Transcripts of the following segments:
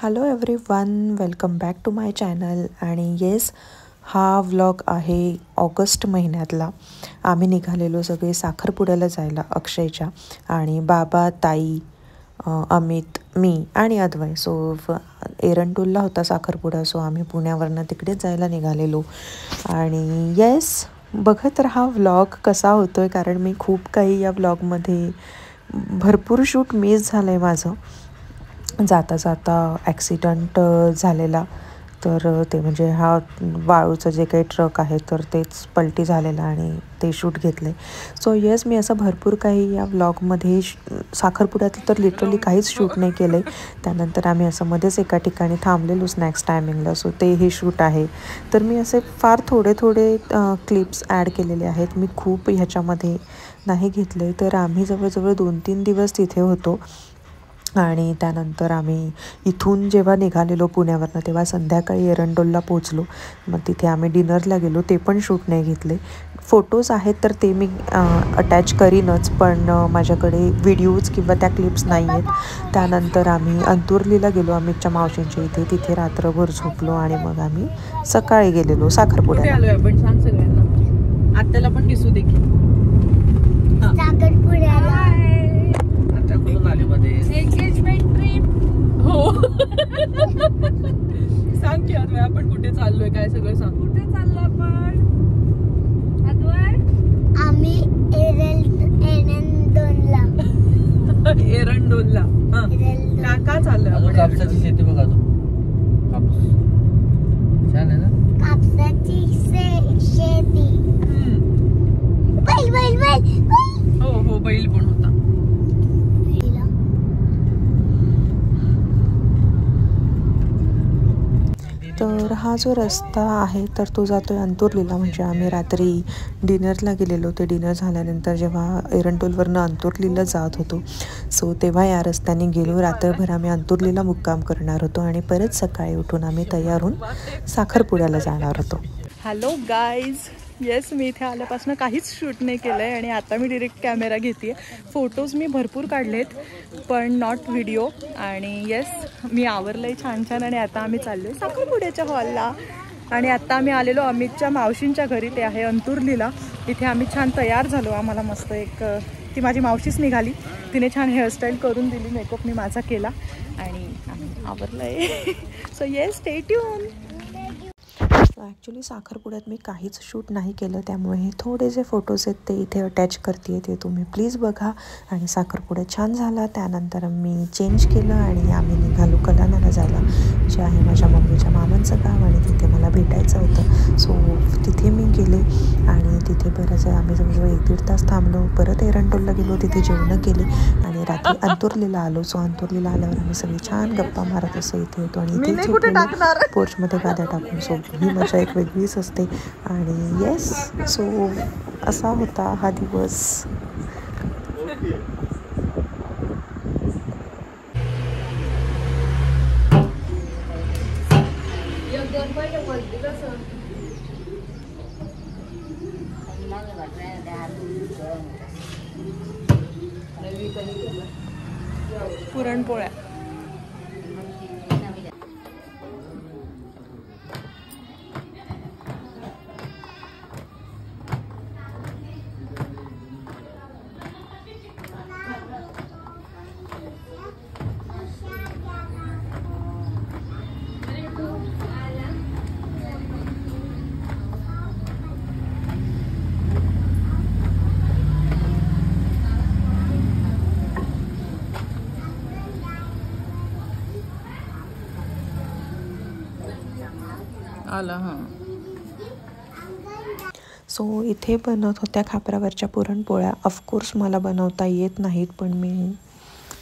Hello everyone, welcome back to my channel. आणि yes, हा vlog आहे ऑगस्ट महिन्यातला. आम्ही निघालेलो सगळे साखरपुड्याला जायला अक्षयच्या, आणि बाबा, ताई, अमित, मी आणि अद्वय. सो एरंडोलला होता साखरपुडा, सो आम्ही पुण्यावरनं तिकडेच जायला निघालेलो. आणि येस, बघत राहा व्लॉग कसा होतो आहे, कारण मी खूप काही या व्लॉगमध्ये भरपूर शूट मिस झालं आहे माझं. जाता जाता ॲक्सिडंट झालेला, तर ते म्हणजे हा वाळूचं जे काही ट्रक आहे तर तेच पलटी झालेला आणि ते शूट घेतले. सो येस, मी असं भरपूर काही या व्लॉगमध्ये साखरपुड्यातलं तर लिटरली काहीच शूट नाही केलं आहे. त्यानंतर आम्ही असं मध्येच एका ठिकाणी थांबलेलो स्नॅक्स टायमिंगला, सो तेही शूट आहे. तर मी असे फार थोडे क्लिप्स ॲड केलेले आहेत. मी खूप ह्याच्यामध्ये नाही घेतले. तर आम्ही जवळजवळ 2-3 दिवस तिथे होतो. आणि त्यानंतर आम्ही इथून जेव्हा निघालेलो पुण्यावरनं, तेव्हा संध्याकाळी एरंडोलला पोचलो. मग तिथे आम्ही डिनरला गेलो, ते पण शूट नाही घेतले. फोटोज आहेत तर ते मी अटॅच करीनच, पण माझ्याकडे व्हिडिओज किंवा त्या क्लिप्स नाही आहेत. त्यानंतर आम्ही अंतुर्लीला गेलो अमितच्या मावशींच्या इथे. तिथे रात्रभर झोपलो आणि मग आम्ही सकाळी गेलेलो साखरपुड्याला. आपण सांग सगळ्यांना, आत्याला पण दिसू दे की साखरपुड्याला एंगेजमेंट ट्रिप. हो सांग की अद्वय, आपण कुठे चाललोय, काय सगळं सांग. कुठे चाललो आपण अद्वय? आम्ही एरंडोलला. का चाललोय आपण? कापसाची शेती बघा, तो कापूस छान आहे ना. कापसाची शेती. बैल. हो बैल पण होता. तर हा जो रस्ता आहे तर तो जातो आहे अंतुर्लीला. म्हणजे आम्ही रात्री डिनरला गेलेलो. ते डिनर झाल्यानंतर जेव्हा एरंडोलवरनं अंतुर्लीला जात होतो, सो तेव्हा या रस्त्याने गेलो. रात्रभर आम्ही अंतुर्लीला मुक्काम करणार होतो आणि परत सकाळी उठून आम्ही तयार होऊन साखरपुड्याला जाणार होतो. हॅलो गाईज, येस, मी इथे आल्यापासून काहीच शूट नाही केलं आहे आणि आता मी डिरेक्ट कॅमेरा घेते आहे. फोटोज मी भरपूर काढलेत पण नॉट व्हिडिओ. आणि येस, मी आवरलं आहे छान छान आणि आता आम्ही चाललो आहे साखरपुड्याच्या हॉलला. आणि आता आम्ही आलेलो अमितच्या मावशींच्या घरी, ते आहे अंतुर्लीला. इथे आम्ही छान तयार झालो. आम्हाला मस्त एक ती माझी मावशीच निघाली, तिने छान हेअरस्टाईल करून दिली, मेकअप मी माझा केला आणि आम्ही आवरलं आहे. So yes, stay tune. Actually साखरपुड्यात मी काहीच शूट नाही केलं, त्यामुळे हे थोडे जे फोटोज आहेत ते इथे अटॅच करते, ते तुम्ही प्लीज बघा. आणि साखरपुडा छान झाला. त्यानंतर मी चेंज केलं आणि आम्ही निघालो कलानाला जायला, जे आहे माझ्या मम्मीच्या मामांचं गाव, आणि तिथे मला भेटायचं होतं. सो तिथे मी गेले आणि तिथे बरंच आम्ही जवळजवळ 1-1.5 तास थांबलो. परत एरंडोलला गेलो, तिथे जेवणं केली आणि रात्री अंतुर्लीला आलो. सो अंतुर्लीला आल्यावर आम्ही सगळी छान गप्पा मारत असं इथे होतो आणि इथे पोर्चमध्ये गाद्या टाकून. सो ही मजा एक वेगळीच असते. आणि येस, सो असा होता हा दिवस. पुरणपोळ्या. आला. हां, सो इथे बनवत होत्या खापरावरच्या पुरणपोळ्या. ऑफकोर्स मला बनवता येत नाहीत, पण मी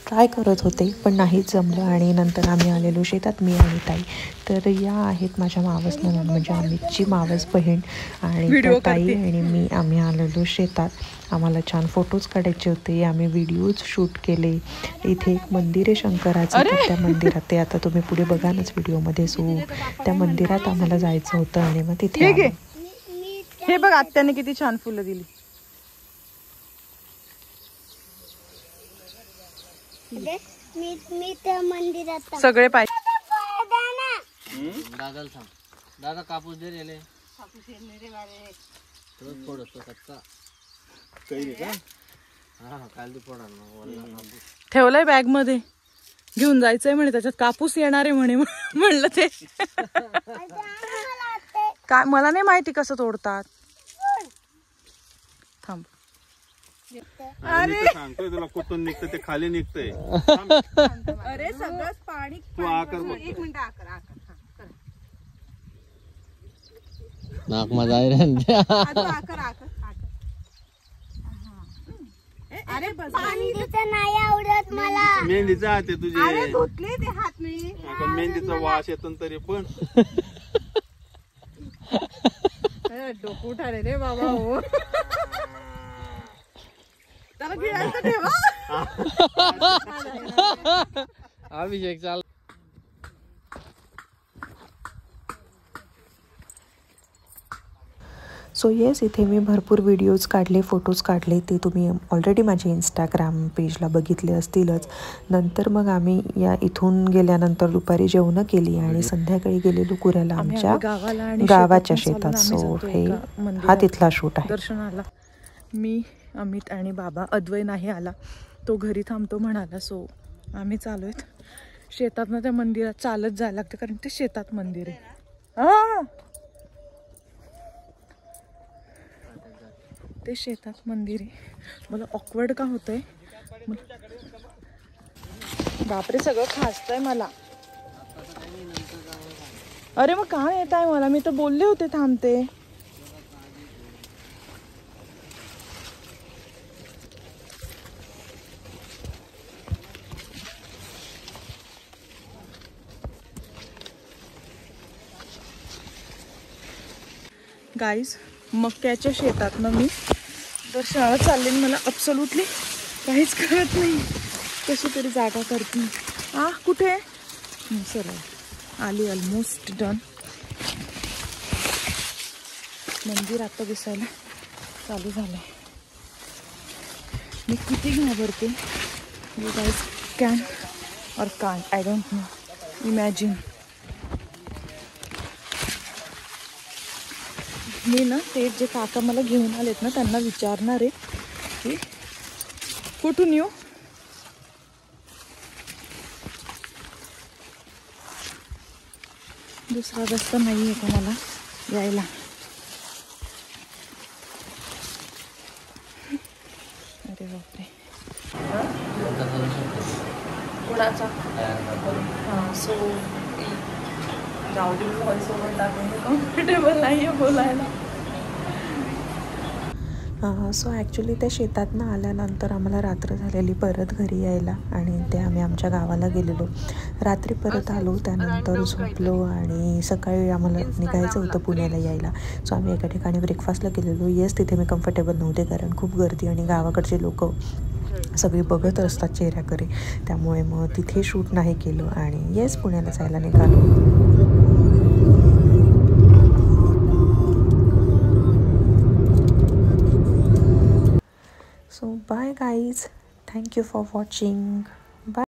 ट्राय करत होते, पण नाहीच जमलं. आणि नंतर आम्ही आलेलो शेतात, मी आणि ताई. तर या आहेत माझ्या मावस म्हणून, म्हणजे अमितची मावस बहीण. आणि त्या ताई आणि मी आम्ही आलेलो शेतात. आम्हाला छान फोटोज काढायचे होते, आम्ही व्हिडिओज शूट केले. इथे एक मंदिर आहे शंकराचं, तर त्या मंदिरात, ते आता तुम्ही पुढे बघानच व्हिडिओमध्ये. सो त्या मंदिरात आम्हाला जायचं होतं आणि मग तिथे हे बघ, आत्याने किती छान फुलं दिली. मी त्या मंदिरात सगळे पाहिजे. दादाला सांग. दादा कापूस दे रे. कापूस रे बारे. तो फोडतो कच्चा. काही का? हा काल फोडा ना. ठेवलाय बॅग मध्ये. घेऊन जायचंय म्हणे, त्याच्यात कापूस येणार आहे म्हणे. म्हणलं ते काय मला नाही माहिती कसं तोडतात. थांब. अरे सांगतोय तुला कुठून निघतं ते खाली निघतंय. अरे सगळंच पाणी. तू आकर बघ. एक मिनिट आकर. नाक माझा आहे अरे मेहंदीचं नाही आवडत मला. मेहंदीचं हात आहे तुझे. अरे धुतले ते हात मी. आता मेहंदीचा वास येतो तरी पण. डोकं उठाले रे बाबा. हो त्याला गिळायचं ठेवा. अभिषेक चाल. सो येस, इथे मी भरपूर व्हिडिओज काढले, फोटोज काढले. ते तुम्ही ऑलरेडी माझ्या इंस्टाग्राम पेजला बघितले असतीलच. नंतर मग आम्ही इथून गेल्यानंतर दुपारी जेवणं केली आणि संध्याकाळी गेलेलो कुऱ्याला आमच्या गावाच्या शेतात. सो हा तिथला शूट आहे. दर्शनाला मी, अमित आणि बाबा. अद्वै नाही आला, तो घरी थांबतो म्हणाला. सो आम्ही चालू आहेत शेतात ना. त्या मंदिरात चालत जायला लागतं कारण ते शेतात मंदिर आहे. ते शेतात मंदिर आहे. मला ऑकवर्ड का होतंय. बापरे सगळं खासतंय मला. अरे मग काय येत आहे मला. मी तर बोलले होते थांबते. गाईज मक्याच्या शेतात ना मी दर्शनाला चालले. मला ॲब्सोल्युटली काहीच कळत नाही. कशी तरी जागा करते. कुठे सरळ आली. Almost done. मंदिर आता दिसायला चालू झालं. मी किती घाबरते. You guys can or can't, I don't know, imagine. मी ना ते जे काका मला घेऊन आलेत ना त्यांना विचारणार आहे की कुठून येऊ. दुसरा रस्ता नाही आहे का मला यायला. अरे बापरे. कुणाचा. हां सो जाऊ दे. व्हॉइस ओव्हर टाकून कम्फर्टेबल नाही आहे बोलायला. सो ॲक्च्युली त्या शेतातनं आल्यानंतर आम्हाला रात्र झालेली परत घरी यायला. आणि ते आम्ही आमच्या गावाला गेलेलो. रात्री परत आलो, त्यानंतर झोपलो आणि सकाळी आम्हाला निघायचं होतं पुण्याला यायला. सो आम्ही एका ठिकाणी ब्रेकफास्टला गेलेलो. येस, तिथे मी कम्फर्टेबल नव्हते कारण खूप गर्दी आणि गावाकडचे लोक सगळी बघत असतात चेहऱ्याकडे. त्यामुळे मग तिथे शूट नाही केलं आणि येस पुण्याला जायला निघालो. So bye guys, thank you for watching.